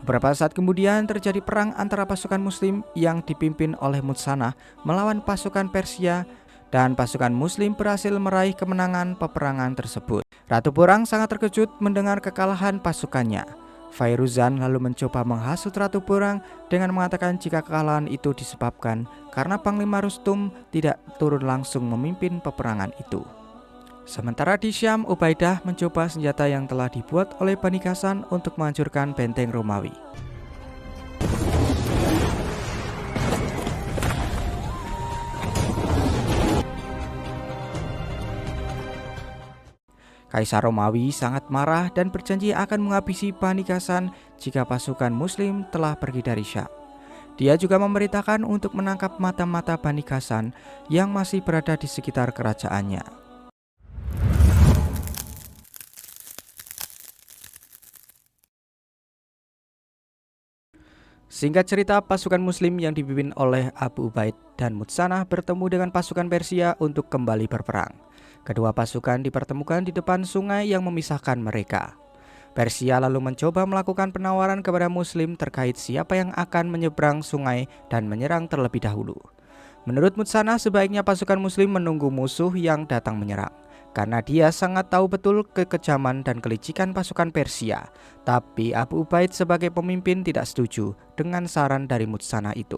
Beberapa saat kemudian terjadi perang antara pasukan Muslim yang dipimpin oleh Mutsanah melawan pasukan Persia, dan pasukan Muslim berhasil meraih kemenangan peperangan tersebut. Ratu Porang sangat terkejut mendengar kekalahan pasukannya. Fairuzan lalu mencoba menghasut Ratu Porang dengan mengatakan jika kekalahan itu disebabkan karena Panglima Rustum tidak turun langsung memimpin peperangan itu. Sementara di Syam, Ubaidah mencoba senjata yang telah dibuat oleh Bani Ghassan untuk menghancurkan benteng Romawi. Kaisar Romawi sangat marah dan berjanji akan menghabisi Bani Ghassan jika pasukan Muslim telah pergi dari Syam. Dia juga memerintahkan untuk menangkap mata-mata Bani Ghassan yang masih berada di sekitar kerajaannya. Singkat cerita, pasukan Muslim yang dipimpin oleh Abu Ubaid dan Mutsanah bertemu dengan pasukan Persia untuk kembali berperang. Kedua pasukan dipertemukan di depan sungai yang memisahkan mereka. Persia lalu mencoba melakukan penawaran kepada Muslim terkait siapa yang akan menyeberang sungai dan menyerang terlebih dahulu. Menurut Mutsanah, sebaiknya pasukan Muslim menunggu musuh yang datang menyerang, karena dia sangat tahu betul kekejaman dan kelicikan pasukan Persia. Tapi Abu Ubaid sebagai pemimpin tidak setuju dengan saran dari Mutsanah itu.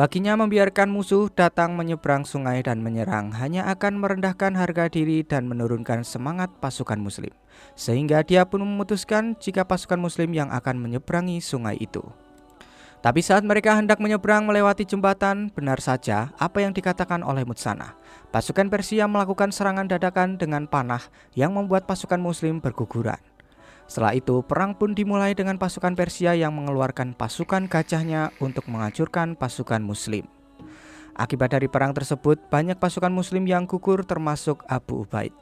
Baginya membiarkan musuh datang menyeberang sungai dan menyerang hanya akan merendahkan harga diri dan menurunkan semangat pasukan Muslim. Sehingga dia pun memutuskan jika pasukan Muslim yang akan menyeberangi sungai itu. Tapi saat mereka hendak menyeberang melewati jembatan, benar saja apa yang dikatakan oleh Mutsanah. Pasukan Persia melakukan serangan dadakan dengan panah yang membuat pasukan Muslim berguguran. Setelah itu, perang pun dimulai dengan pasukan Persia yang mengeluarkan pasukan gajahnya untuk menghancurkan pasukan Muslim. Akibat dari perang tersebut, banyak pasukan Muslim yang gugur termasuk Abu Ubaid.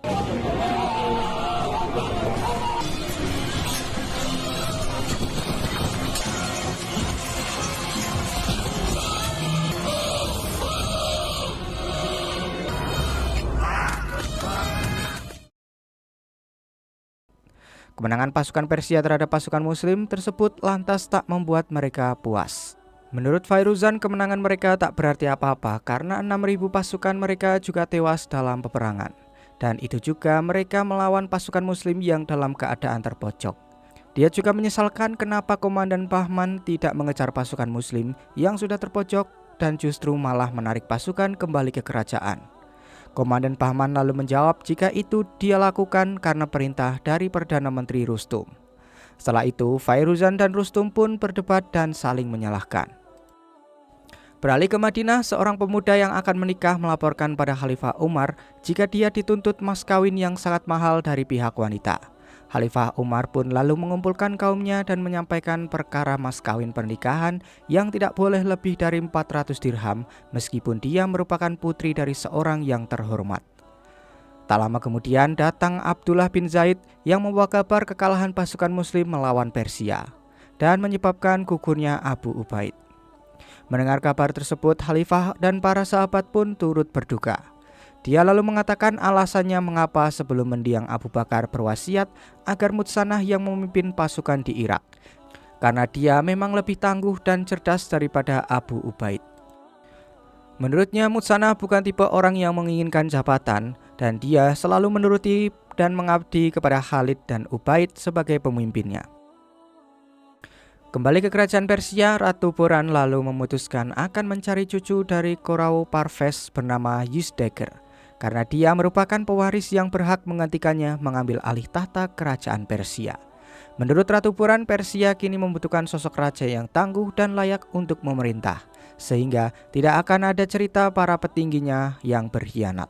Kemenangan pasukan Persia terhadap pasukan Muslim tersebut lantas tak membuat mereka puas. Menurut Fairuzan, kemenangan mereka tak berarti apa-apa karena 6.000 pasukan mereka juga tewas dalam peperangan. Dan itu juga mereka melawan pasukan Muslim yang dalam keadaan terpojok. Dia juga menyesalkan kenapa Komandan Bahman tidak mengejar pasukan Muslim yang sudah terpojok dan justru malah menarik pasukan kembali ke kerajaan. Komandan Bahman lalu menjawab jika itu dia lakukan karena perintah dari Perdana Menteri Rustum. Setelah itu, Fairuzan dan Rustum pun berdebat dan saling menyalahkan. Beralih ke Madinah, seorang pemuda yang akan menikah melaporkan pada Khalifah Umar jika dia dituntut mas kawin yang sangat mahal dari pihak wanita. Khalifah Umar pun lalu mengumpulkan kaumnya dan menyampaikan perkara mas kawin pernikahan yang tidak boleh lebih dari 400 dirham meskipun dia merupakan putri dari seorang yang terhormat. Tak lama kemudian datang Abdullah bin Zaid yang membawa kabar kekalahan pasukan Muslim melawan Persia dan menyebabkan gugurnya Abu Ubaid. Mendengar kabar tersebut, Khalifah dan para sahabat pun turut berduka. Dia lalu mengatakan alasannya mengapa sebelum mendiang Abu Bakar berwasiat agar Mutsanah yang memimpin pasukan di Irak, karena dia memang lebih tangguh dan cerdas daripada Abu Ubaid. Menurutnya Mutsanah bukan tipe orang yang menginginkan jabatan, dan dia selalu menuruti dan mengabdi kepada Khalid dan Ubaid sebagai pemimpinnya. Kembali ke kerajaan Persia, Ratu Boran lalu memutuskan akan mencari cucu dari Korau Parves bernama Yuzdager, karena dia merupakan pewaris yang berhak menggantikannya mengambil alih tahta kerajaan Persia. Menurut Ratu Boran, Persia kini membutuhkan sosok raja yang tangguh dan layak untuk memerintah, sehingga tidak akan ada cerita para petingginya yang berkhianat.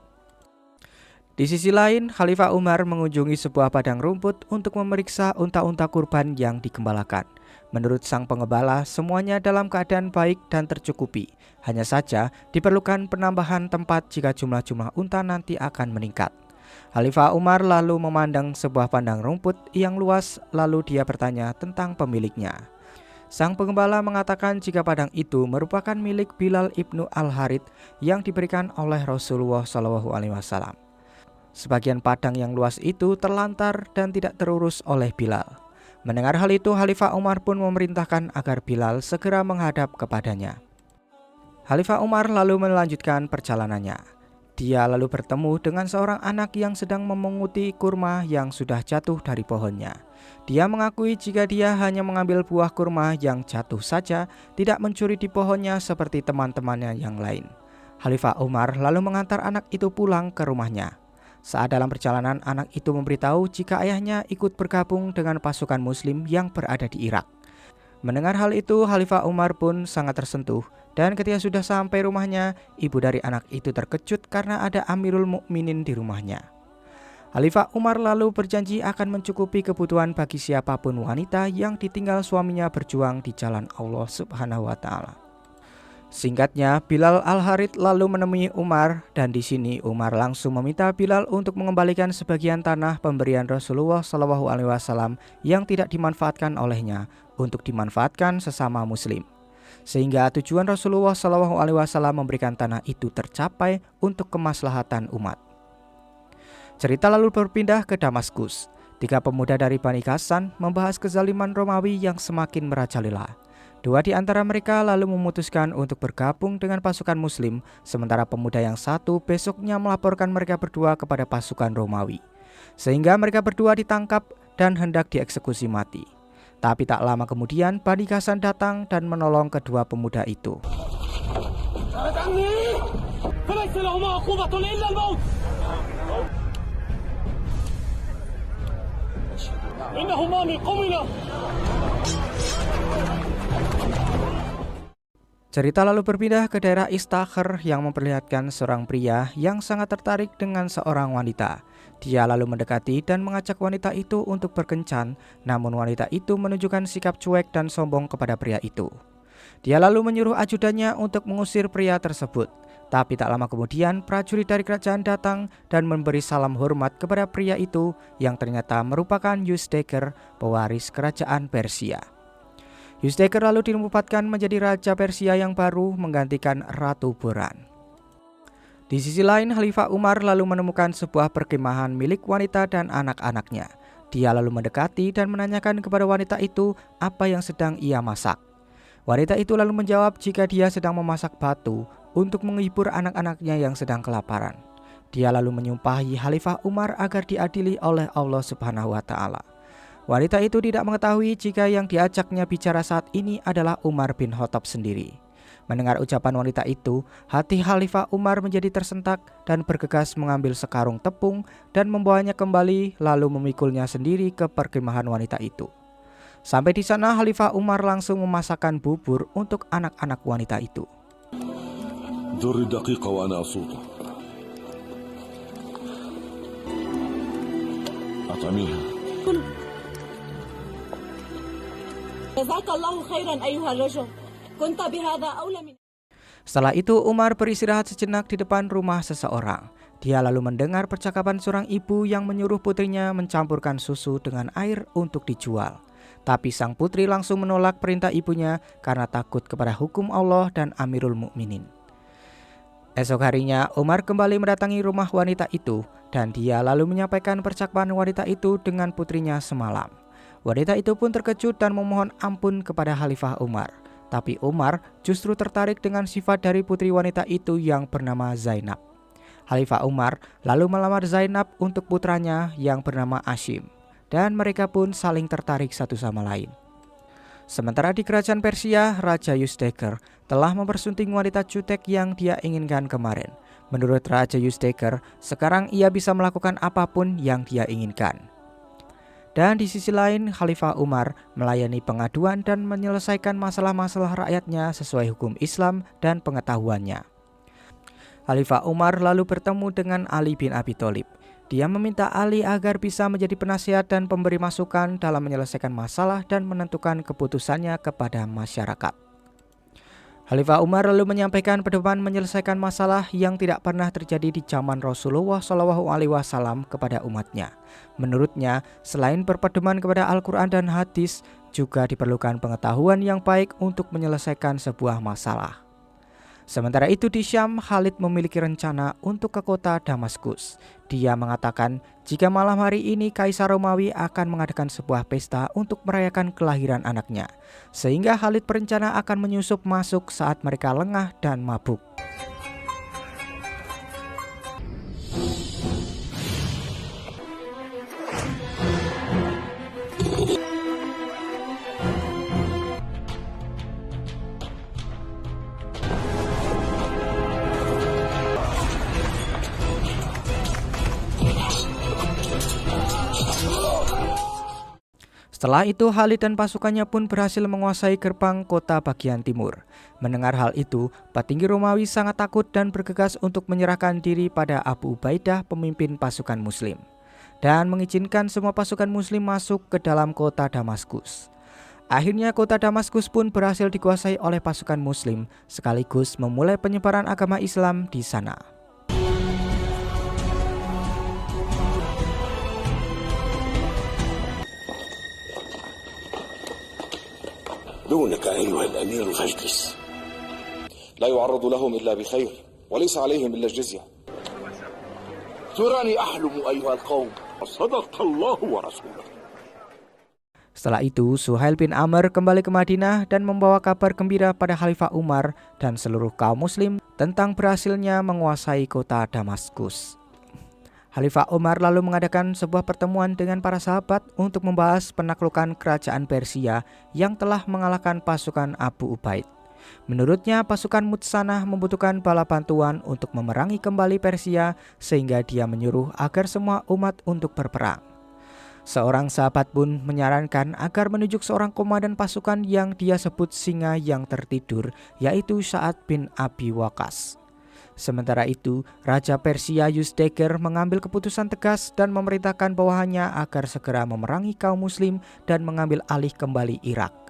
Di sisi lain, Khalifah Umar mengunjungi sebuah padang rumput untuk memeriksa unta-unta kurban yang digembalakan. Menurut sang pengembala, semuanya dalam keadaan baik dan tercukupi. Hanya saja diperlukan penambahan tempat jika jumlah-jumlah unta nanti akan meningkat. Khalifah Umar lalu memandang sebuah padang rumput yang luas, lalu dia bertanya tentang pemiliknya. Sang pengembala mengatakan jika padang itu merupakan milik Bilal ibnu Al-Harith yang diberikan oleh Rasulullah SAW. Sebagian padang yang luas itu terlantar dan tidak terurus oleh Bilal. Mendengar hal itu, Khalifah Umar pun memerintahkan agar Bilal segera menghadap kepadanya. Khalifah Umar lalu melanjutkan perjalanannya. Dia lalu bertemu dengan seorang anak yang sedang memunguti kurma yang sudah jatuh dari pohonnya. Dia mengakui jika dia hanya mengambil buah kurma yang jatuh saja, tidak mencuri di pohonnya seperti teman-temannya yang lain. Khalifah Umar lalu mengantar anak itu pulang ke rumahnya. Saat dalam perjalanan, anak itu memberitahu jika ayahnya ikut bergabung dengan pasukan Muslim yang berada di Irak. Mendengar hal itu, Khalifah Umar pun sangat tersentuh, dan ketika sudah sampai rumahnya, ibu dari anak itu terkejut karena ada Amirul Mukminin di rumahnya. Khalifah Umar lalu berjanji akan mencukupi kebutuhan bagi siapapun wanita yang ditinggal suaminya berjuang di jalan Allah Subhanahu wa Ta'ala. Singkatnya, Bilal Al-Harith lalu menemui Umar, dan di sini Umar langsung meminta Bilal untuk mengembalikan sebagian tanah pemberian Rasulullah SAW yang tidak dimanfaatkan olehnya untuk dimanfaatkan sesama Muslim, sehingga tujuan Rasulullah SAW memberikan tanah itu tercapai untuk kemaslahatan umat. Cerita lalu berpindah ke Damaskus. 3 pemuda dari Bani Ghassan membahas kezaliman Romawi yang semakin merajalela. 2 di antara mereka lalu memutuskan untuk bergabung dengan pasukan Muslim, sementara pemuda yang satu besoknya melaporkan mereka berdua kepada pasukan Romawi, sehingga mereka berdua ditangkap dan hendak dieksekusi mati. Tapi tak lama kemudian Bani Ghassan datang dan menolong kedua pemuda itu. Cerita lalu berpindah ke daerah Istakhr yang memperlihatkan seorang pria yang sangat tertarik dengan seorang wanita. Dia lalu mendekati dan mengajak wanita itu untuk berkencan, namun wanita itu menunjukkan sikap cuek dan sombong kepada pria itu. Dia lalu menyuruh ajudannya untuk mengusir pria tersebut. Tapi tak lama kemudian prajurit dari kerajaan datang dan memberi salam hormat kepada pria itu yang ternyata merupakan Yuzdaker, pewaris kerajaan Persia. Yuzdaker lalu ditempatkan menjadi raja Persia yang baru menggantikan Ratu Boran. Di sisi lain, Khalifah Umar lalu menemukan sebuah perkemahan milik wanita dan anak-anaknya. Dia lalu mendekati dan menanyakan kepada wanita itu apa yang sedang ia masak. Wanita itu lalu menjawab jika dia sedang memasak batu untuk menghibur anak-anaknya yang sedang kelaparan. Dia lalu menyumpahi Khalifah Umar agar diadili oleh Allah Subhanahu wa Ta'ala. Wanita itu tidak mengetahui jika yang diajaknya bicara saat ini adalah Umar bin Khattab sendiri. Mendengar ucapan wanita itu, hati Khalifah Umar menjadi tersentak dan bergegas mengambil sekarung tepung dan membawanya kembali lalu memikulnya sendiri ke perkemahan wanita itu. Sampai di sana, Khalifah Umar langsung memasakkan bubur untuk anak-anak wanita itu. Setelah itu Umar beristirahat sejenak di depan rumah seseorang. Dia lalu mendengar percakapan seorang ibu yang menyuruh putrinya mencampurkan susu dengan air untuk dijual. Tapi sang putri langsung menolak perintah ibunya karena takut kepada hukum Allah dan Amirul Mukminin. Esok harinya Umar kembali mendatangi rumah wanita itu dan dia lalu menyampaikan percakapan wanita itu dengan putrinya semalam. Wanita itu pun terkejut dan memohon ampun kepada Khalifah Umar. Tapi Umar justru tertarik dengan sifat dari putri wanita itu yang bernama Zainab. Khalifah Umar lalu melamar Zainab untuk putranya yang bernama Asyim, dan mereka pun saling tertarik satu sama lain. Sementara di kerajaan Persia, Raja Yuzdaker telah mempersunting wanita jutek yang dia inginkan kemarin. Menurut Raja Yuzdaker, sekarang ia bisa melakukan apapun yang dia inginkan. Dan di sisi lain, Khalifah Umar melayani pengaduan dan menyelesaikan masalah-masalah rakyatnya sesuai hukum Islam dan pengetahuannya. Khalifah Umar lalu bertemu dengan Ali bin Abi Thalib. Dia meminta Ali agar bisa menjadi penasihat dan pemberi masukan dalam menyelesaikan masalah dan menentukan keputusannya kepada masyarakat. Khalifah Umar lalu menyampaikan pedoman menyelesaikan masalah yang tidak pernah terjadi di zaman Rasulullah SAW kepada umatnya. Menurutnya, selain berpedoman kepada Al-Quran dan hadis, juga diperlukan pengetahuan yang baik untuk menyelesaikan sebuah masalah. Sementara itu di Syam, Khalid memiliki rencana untuk ke kota Damaskus. Dia mengatakan jika malam hari ini Kaisar Romawi akan mengadakan sebuah pesta untuk merayakan kelahiran anaknya. Sehingga Khalid berencana akan menyusup masuk saat mereka lengah dan mabuk. Setelah itu Khalid dan pasukannya pun berhasil menguasai gerbang kota bagian timur. Mendengar hal itu, petinggi Romawi sangat takut dan bergegas untuk menyerahkan diri pada Abu Ubaidah, pemimpin pasukan muslim, dan mengizinkan semua pasukan muslim masuk ke dalam kota Damaskus. Akhirnya kota Damaskus pun berhasil dikuasai oleh pasukan muslim, sekaligus memulai penyebaran agama Islam di sana. دونك أيها الأمير فاجلس لا يعرض لهم إلا بخير وليس عليهم إلا الجزية تراني أحلم أيها القوم صدق الله ورسوله. Setelah itu, Suhail bin Amr kembali ke Madinah dan membawa kabar gembira pada Khalifah Umar dan seluruh kaum muslim tentang berhasilnya menguasai kota Damaskus. Khalifah Umar lalu mengadakan sebuah pertemuan dengan para sahabat untuk membahas penaklukan kerajaan Persia yang telah mengalahkan pasukan Abu Ubaid. Menurutnya pasukan Mutsanah membutuhkan bala bantuan untuk memerangi kembali Persia, sehingga dia menyuruh agar semua umat untuk berperang. Seorang sahabat pun menyarankan agar menunjuk seorang komandan pasukan yang dia sebut singa yang tertidur, yaitu Sa'ad bin Abi Waqqas. Sementara itu, Raja Persia Yuzdegir mengambil keputusan tegas dan memerintahkan bawahannya agar segera memerangi kaum muslim dan mengambil alih kembali Irak.